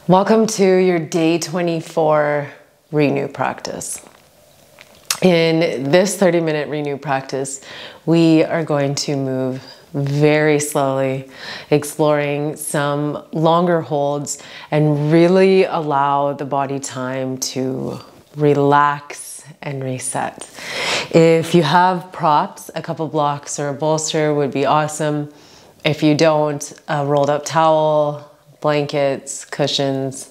Welcome to your day 24 renew practice. In this 30-minute renew practice, we are going to move very slowly, exploring some longer holds and really allow the body time to relax and reset. If you have props, a couple blocks or a bolster would be awesome. If you don't, a rolled up towel, blankets, cushions,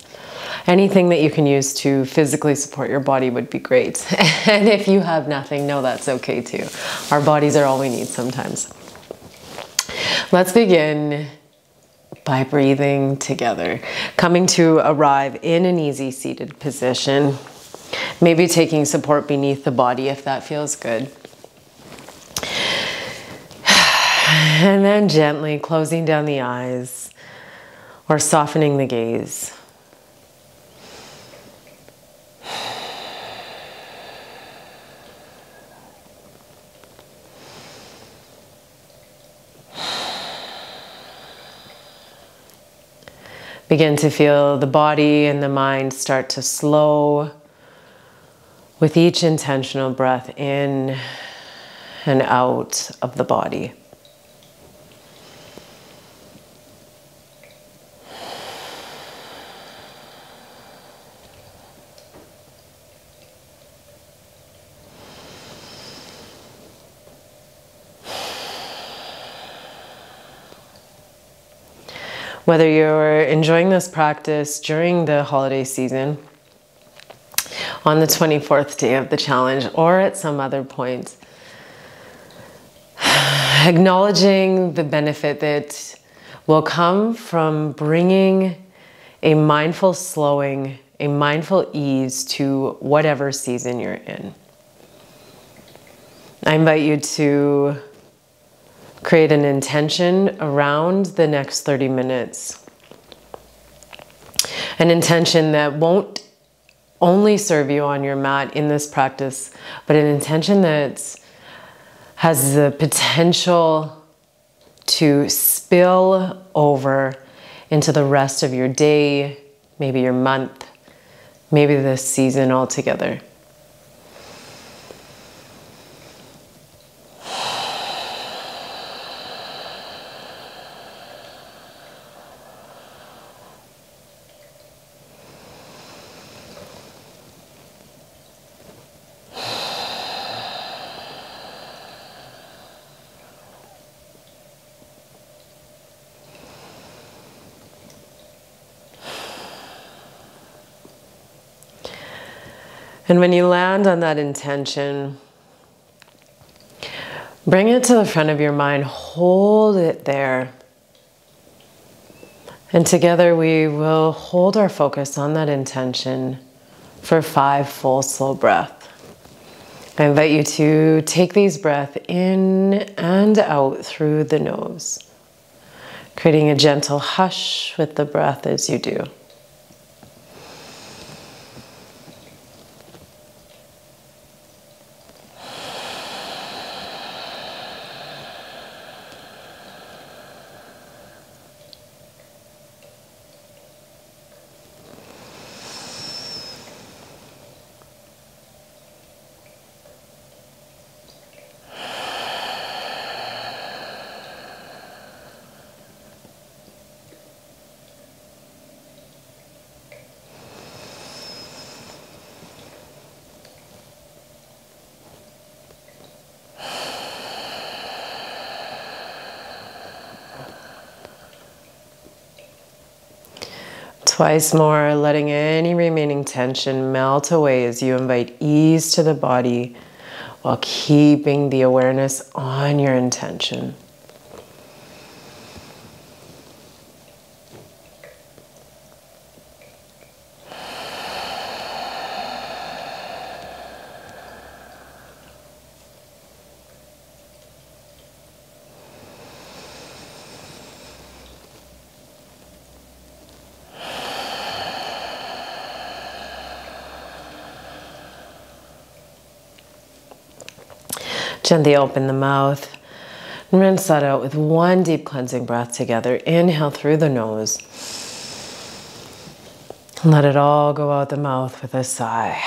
anything that you can use to physically support your body would be great. And if you have nothing, no, that's okay too. Our bodies are all we need sometimes. Let's begin by breathing together, coming to arrive in an easy seated position, maybe taking support beneath the body if that feels good. And then gently closing down the eyes or softening the gaze. Begin to feel the body and the mind start to slow with each intentional breath in and out of the body. Whether you're enjoying this practice during the holiday season, on the 24th day of the challenge, or at some other point, acknowledging the benefit that will come from bringing a mindful slowing, a mindful ease to whatever season you're in. I invite you to create an intention around the next 30 minutes. An intention that won't only serve you on your mat in this practice, but an intention that has the potential to spill over into the rest of your day, maybe your month, maybe this season altogether. And when you land on that intention, bring it to the front of your mind, hold it there. And together we will hold our focus on that intention for 5 full slow breaths. I invite you to take these breaths in and out through the nose, creating a gentle hush with the breath as you do. Twice more, letting any remaining tension melt away as you invite ease to the body while keeping the awareness on your intention. Gently open the mouth and rinse that out with one deep cleansing breath together. Inhale through the nose. Let it all go out the mouth with a sigh.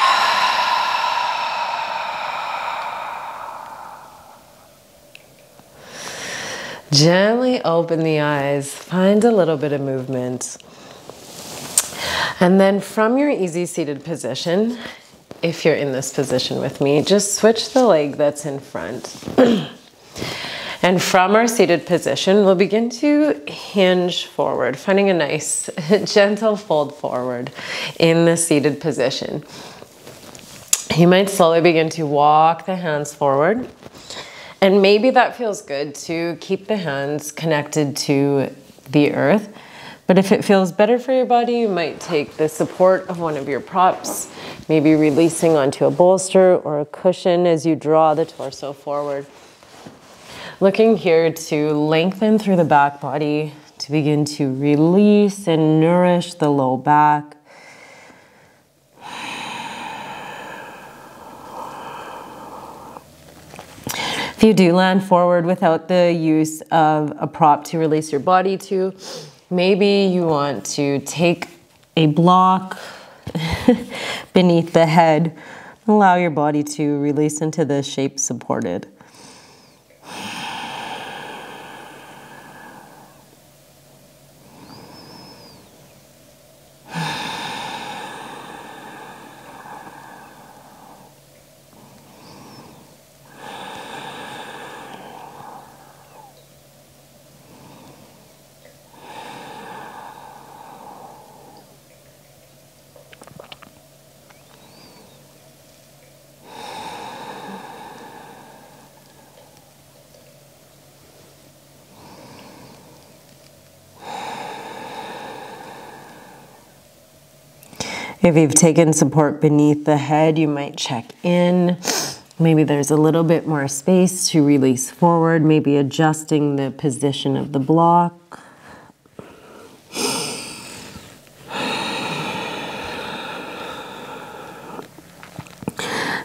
Gently open the eyes, find a little bit of movement. And then from your easy seated position, if you're in this position with me, just switch the leg that's in front. And from our seated position, we'll begin to hinge forward, finding a nice, gentle fold forward in the seated position. You might slowly begin to walk the hands forward. And maybe that feels good to keep the hands connected to the earth. But if it feels better for your body, you might take the support of one of your props, maybe releasing onto a bolster or a cushion as you draw the torso forward. Looking here to lengthen through the back body, to begin to release and nourish the low back. If you do land forward without the use of a prop to release your body to, maybe you want to take a block beneath the head, allow your body to release into the shape supported. If you've taken support beneath the head, you might check in. Maybe there's a little bit more space to release forward, maybe adjusting the position of the block.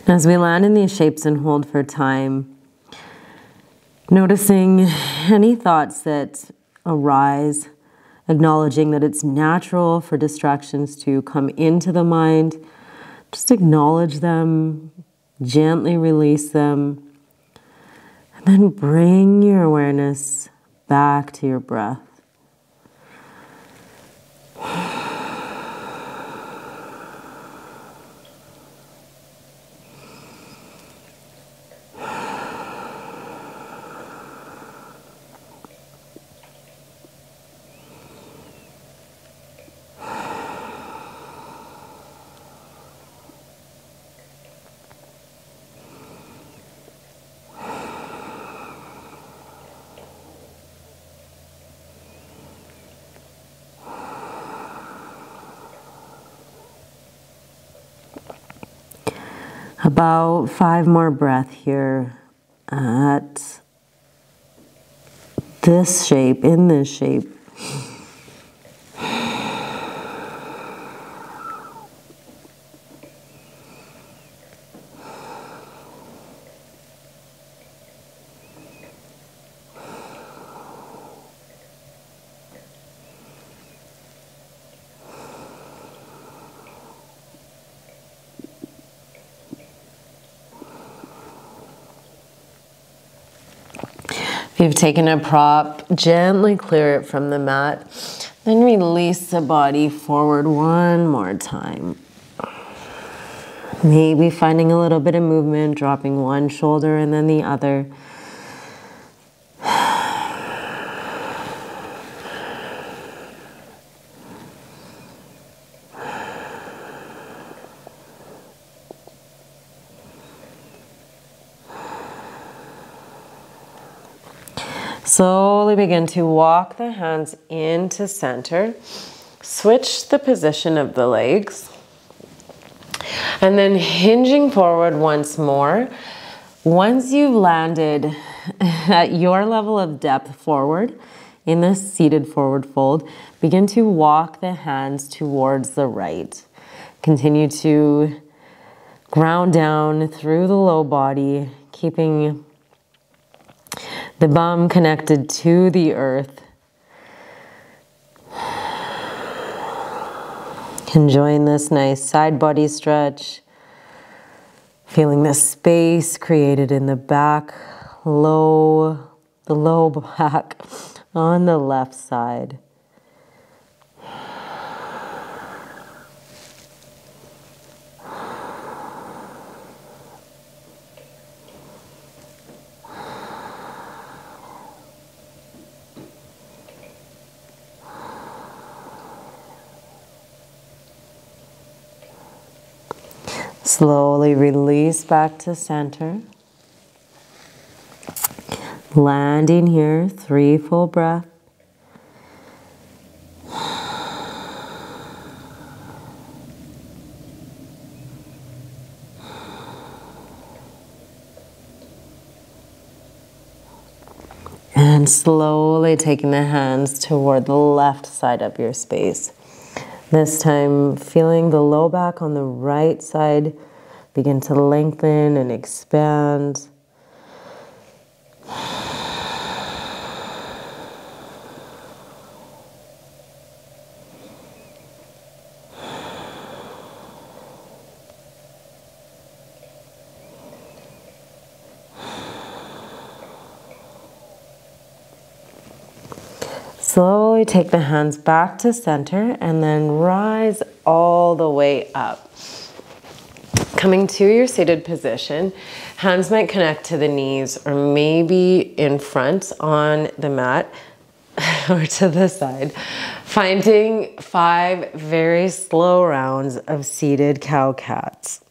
As we land in these shapes and hold for time, noticing any thoughts that arise, acknowledging that it's natural for distractions to come into the mind. Just acknowledge them, gently release them, and then bring your awareness back to your breath. About 5 more breaths here at this shape, in this shape. If you've taken a prop, gently clear it from the mat, then release the body forward one more time. Maybe finding a little bit of movement, dropping one shoulder and then the other. Slowly begin to walk the hands into center. Switch the position of the legs. And then hinging forward once more. Once you've landed at your level of depth forward in this seated forward fold, begin to walk the hands towards the right. Continue to ground down through the low body, keeping the bum connected to the earth. Enjoying this nice side body stretch. Feeling the space created in the back, the low back on the left side. Slowly release back to center. Landing here, 3 full breaths. And slowly taking the hands toward the left side of your space. This time, feeling the low back on the right side begin to lengthen and expand. Slowly take the hands back to center and then rise all the way up. Coming to your seated position, hands might connect to the knees or maybe in front on the mat or to the side. Finding 5 very slow rounds of seated cow-cats.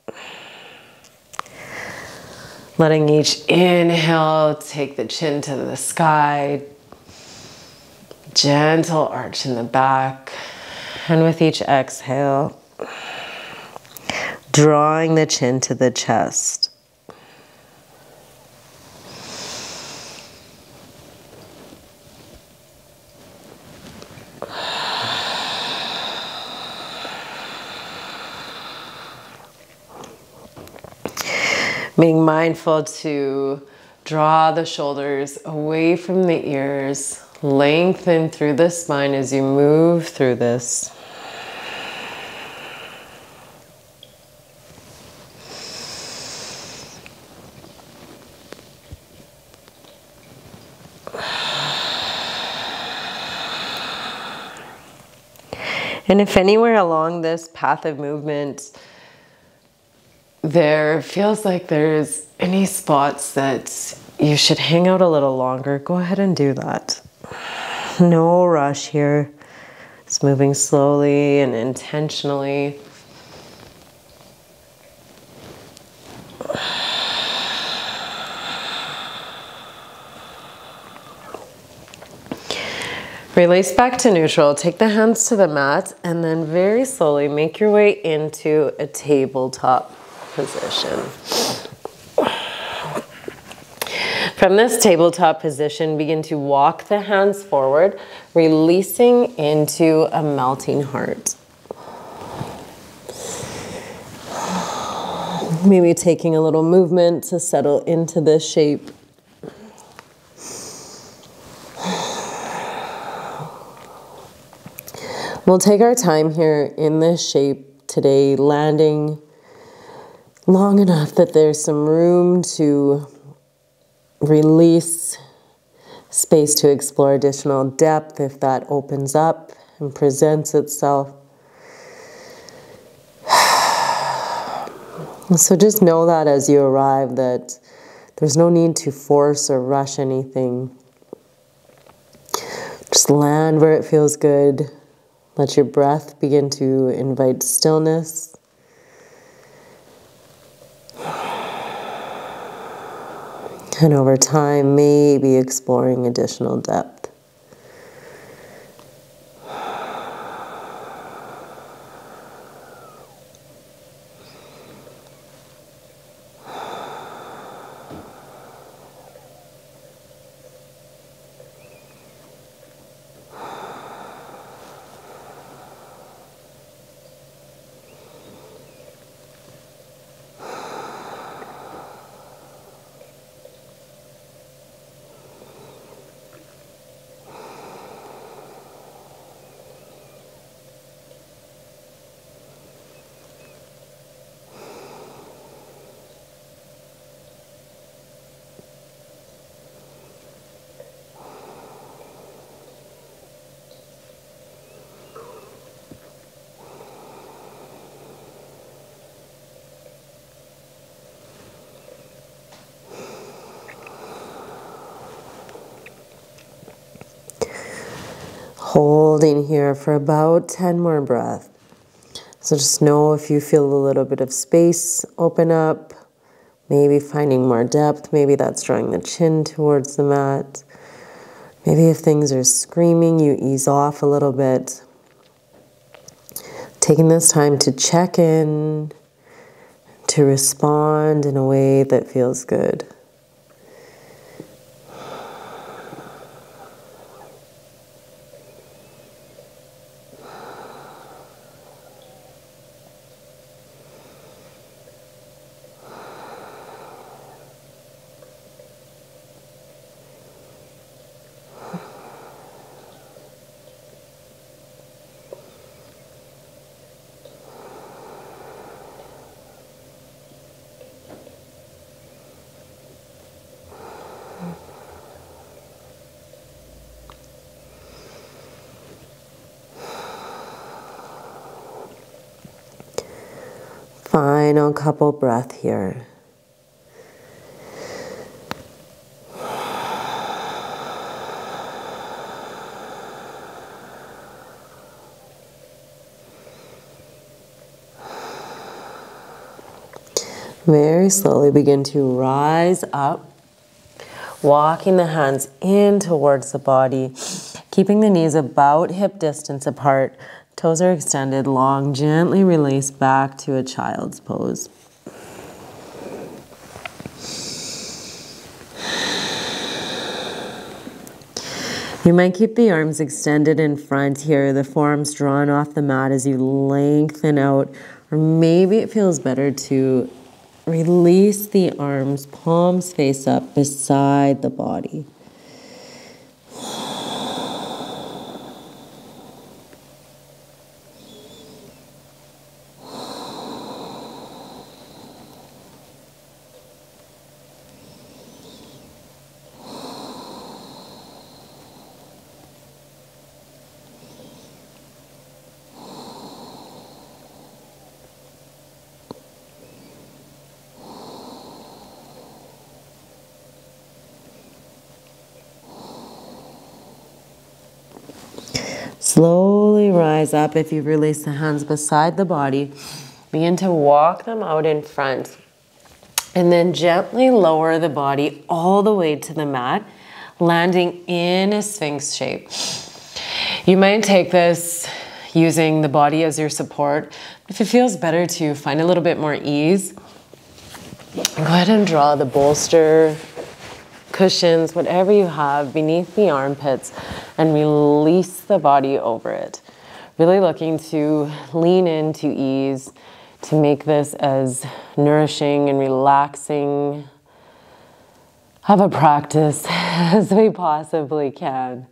Letting each inhale take the chin to the sky. Gentle arch in the back. And with each exhale, drawing the chin to the chest. Being mindful to draw the shoulders away from the ears. Lengthen through the spine as you move through this. And if anywhere along this path of movement there feels like there's any spots that you should hang out a little longer, go ahead and do that. No rush here. It's moving slowly and intentionally. Release back to neutral. Take the hands to the mat and then very slowly make your way into a tabletop position. From this tabletop position, begin to walk the hands forward, releasing into a melting heart. Maybe taking a little movement to settle into this shape. We'll take our time here in this shape today, landing long enough that there's some room to release, space to explore additional depth if that opens up and presents itself. So just know that as you arrive, that there's no need to force or rush anything. Just land where it feels good. Let your breath begin to invite stillness. And over time, maybe exploring additional depth. Holding here for about 10 more breaths. So just know if you feel a little bit of space open up, maybe finding more depth, maybe that's drawing the chin towards the mat. Maybe if things are screaming, you ease off a little bit. Taking this time to check in, to respond in a way that feels good. Final couple breath here. Very slowly begin to rise up, walking the hands in towards the body, keeping the knees about hip distance apart. Toes are extended long, gently release back to a child's pose. You might keep the arms extended in front here, the forearms drawn off the mat as you lengthen out, or maybe it feels better to release the arms, palms face up beside the body. Slowly rise up. If you release the hands beside the body, begin to walk them out in front. And then gently lower the body all the way to the mat, landing in a Sphinx shape. You might take this using the body as your support. If it feels better to find a little bit more ease, go ahead and draw the bolster, cushions, whatever you have beneath the armpits, and release the body over it. Really looking to lean into ease, to make this as nourishing and relaxing of a practice as we possibly can.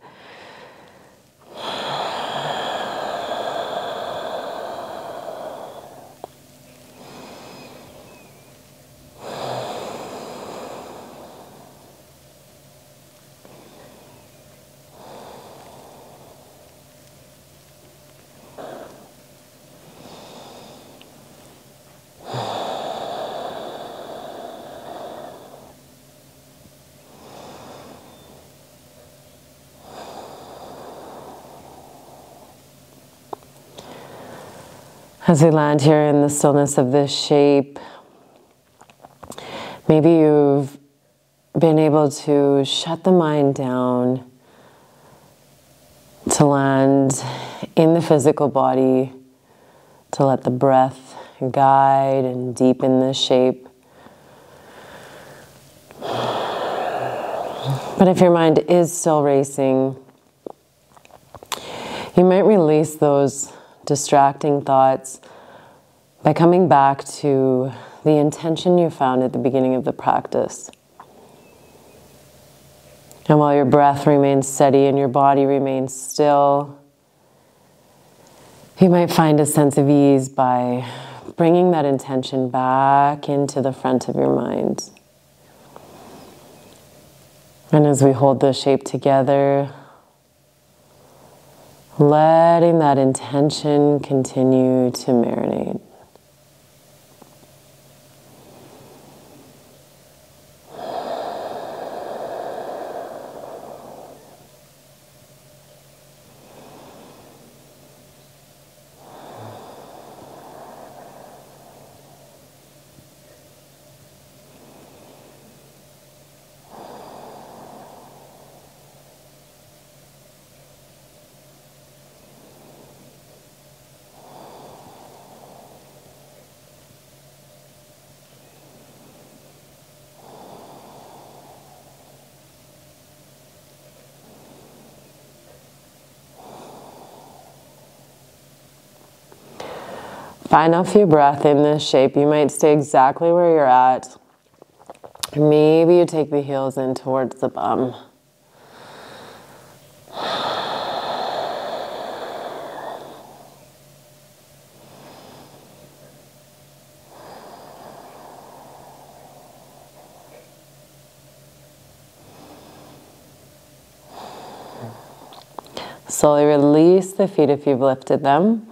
As we land here in the stillness of this shape, maybe you've been able to shut the mind down, to land in the physical body, to let the breath guide and deepen this shape. But if your mind is still racing, you might release those distracting thoughts by coming back to the intention you found at the beginning of the practice. And while your breath remains steady and your body remains still, you might find a sense of ease by bringing that intention back into the front of your mind. And as we hold this shape together, letting that intention continue to marinate. Find off your breath in this shape. You might stay exactly where you're at. Maybe you take the heels in towards the bum. Slowly release the feet if you've lifted them.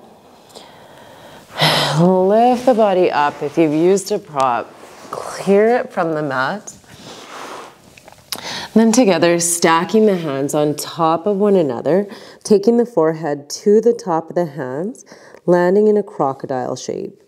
Lift the body up. If you've used a prop, clear it from the mat. Then together, stacking the hands on top of one another, taking the forehead to the top of the hands, landing in a crocodile shape.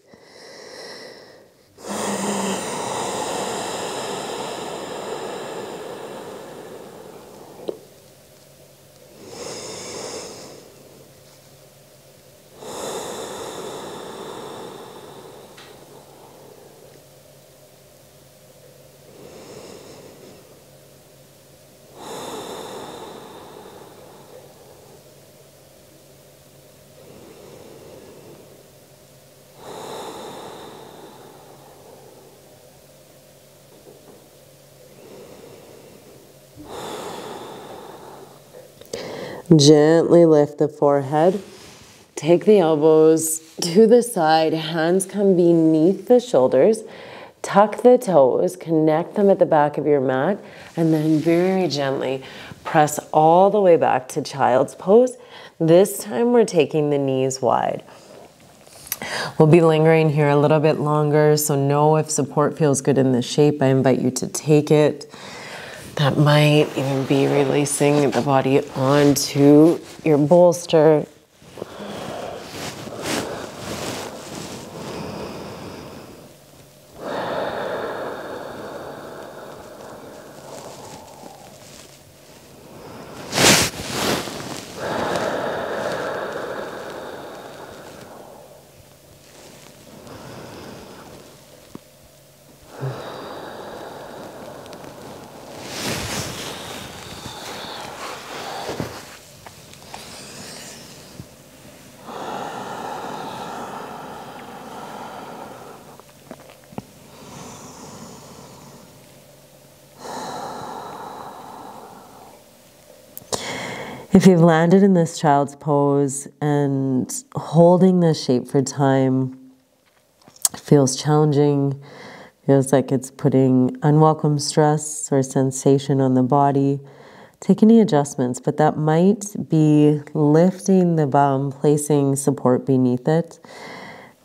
Gently lift the forehead. Take the elbows to the side. Hands come beneath the shoulders. Tuck the toes. Connect them at the back of your mat. And then very gently press all the way back to child's pose. This time we're taking the knees wide. We'll be lingering here a little bit longer, so know if support feels good in the shape. I invite you to take it. That might even be releasing the body onto your bolster. If you've landed in this child's pose and holding this shape for time feels challenging, feels like it's putting unwelcome stress or sensation on the body, take any adjustments, but that might be lifting the bum, placing support beneath it.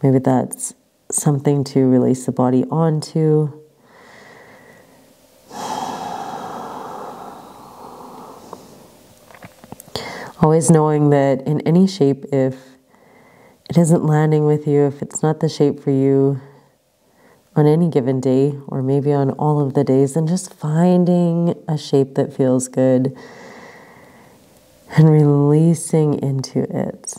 Maybe that's something to release the body onto. Always knowing that in any shape, if it isn't landing with you, if it's not the shape for you on any given day, or maybe on all of the days, then just finding a shape that feels good and releasing into it.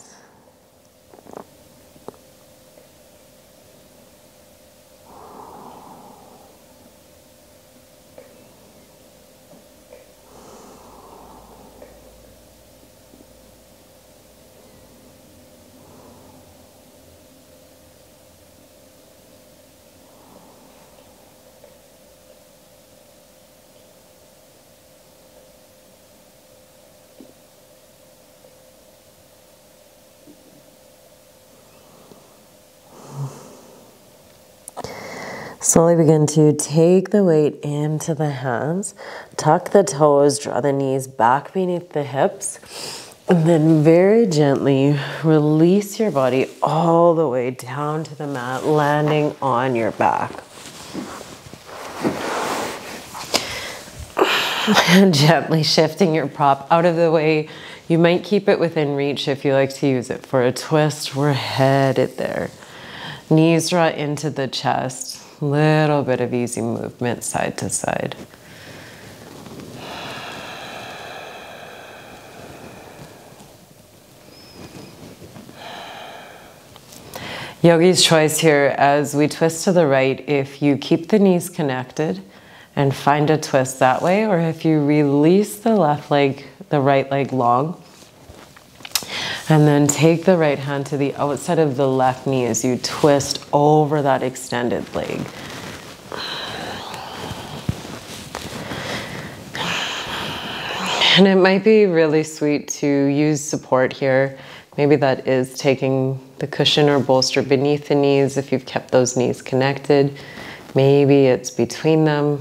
Slowly begin to take the weight into the hands, tuck the toes, draw the knees back beneath the hips, and then very gently release your body all the way down to the mat, landing on your back. And gently shifting your prop out of the way. You might keep it within reach if you like to use it for a twist. We're headed there. Knees draw into the chest. Little bit of easy movement side to side. Yogi's choice here as we twist to the right, if you keep the knees connected and find a twist that way, or if you release the left leg, the right leg long, And then take the right hand to the outside of the left knee as you twist over that extended leg. And it might be really sweet to use support here. Maybe that is taking the cushion or bolster beneath the knees if you've kept those knees connected. Maybe it's between them.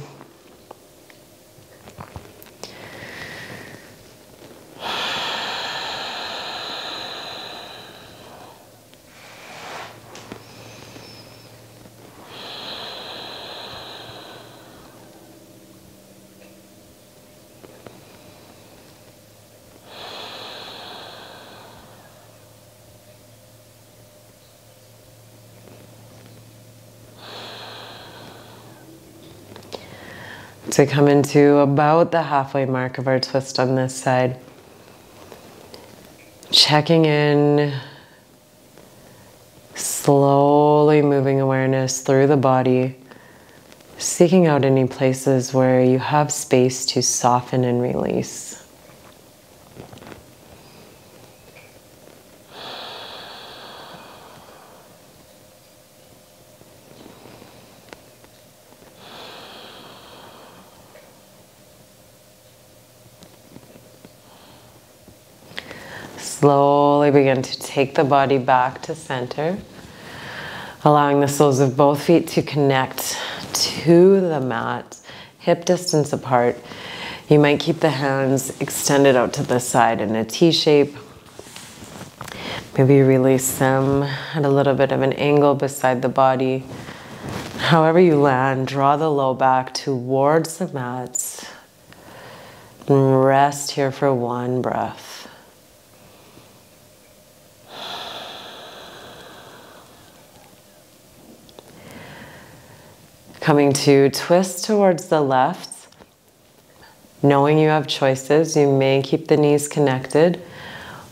To come into about the halfway mark of our twist on this side. Checking in, slowly moving awareness through the body, seeking out any places where you have space to soften and release. Slowly begin to take the body back to center, allowing the soles of both feet to connect to the mat, hip distance apart. You might keep the hands extended out to the side in a T shape. Maybe release them at a little bit of an angle beside the body. However you land, draw the low back towards the mat and rest here for one breath. Coming to twist towards the left, knowing you have choices, you may keep the knees connected,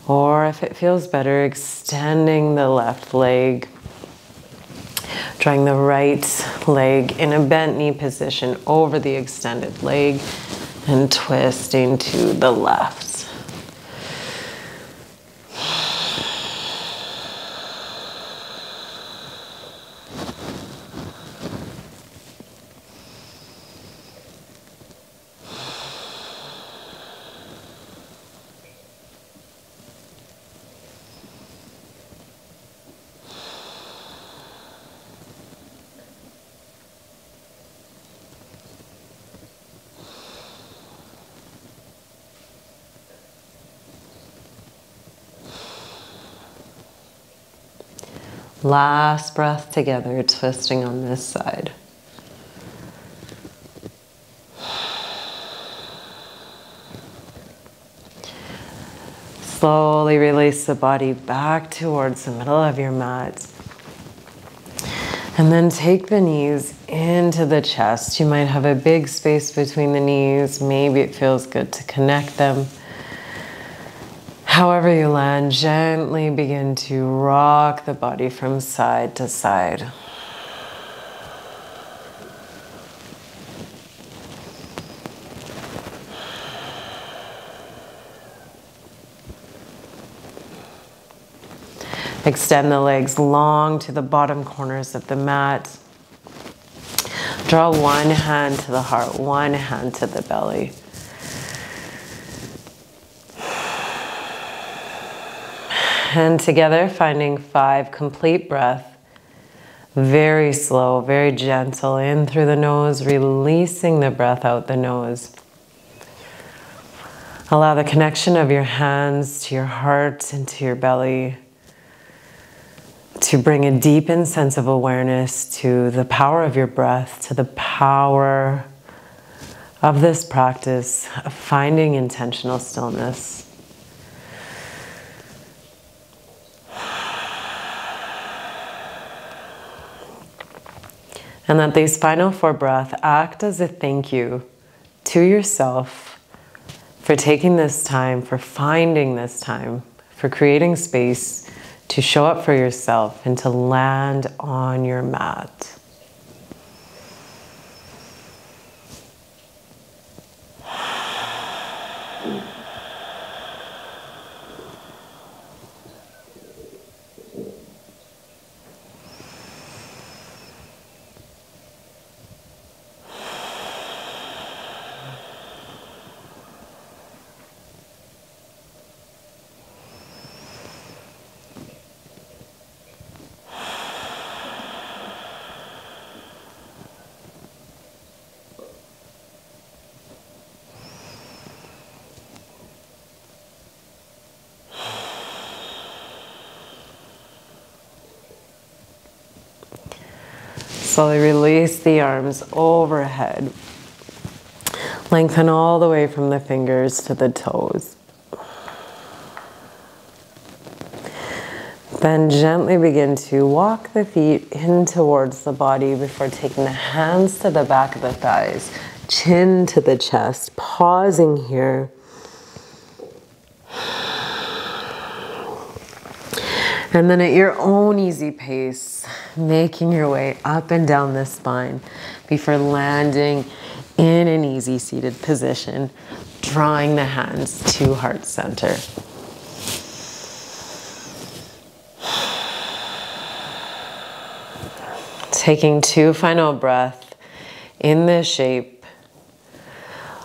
or if it feels better, extending the left leg, drawing the right leg in a bent knee position over the extended leg, and twisting to the left. Last breath together, twisting on this side. Slowly release the body back towards the middle of your mat. And then take the knees into the chest. You might have a big space between the knees. Maybe it feels good to connect them. However you land, gently begin to rock the body from side to side. Extend the legs long to the bottom corners of the mat. Draw one hand to the heart, one hand to the belly. And together, finding 5 complete breaths. Very slow, very gentle, in through the nose, releasing the breath out the nose. Allow the connection of your hands to your heart and to your belly to bring a deepened sense of awareness to the power of your breath, to the power of this practice of finding intentional stillness. And that these final 4 breaths act as a thank you to yourself for taking this time, for finding this time, for creating space to show up for yourself and to land on your mat. Slowly release the arms overhead. Lengthen all the way from the fingers to the toes. Then gently begin to walk the feet in towards the body before taking the hands to the back of the thighs, chin to the chest, pausing here. And then at your own easy pace, making your way up and down the spine before landing in an easy seated position, drawing the hands to heart center. Taking 2 final breaths in this shape,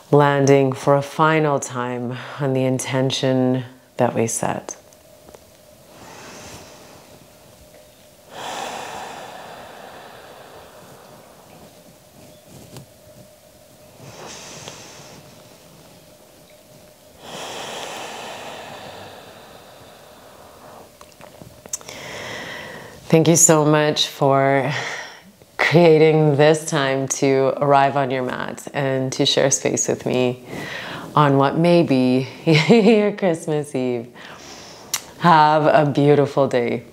landing for a final time on the intention that we set. Thank you so much for creating this time to arrive on your mat and to share space with me on what may be your Christmas Eve. Have a beautiful day.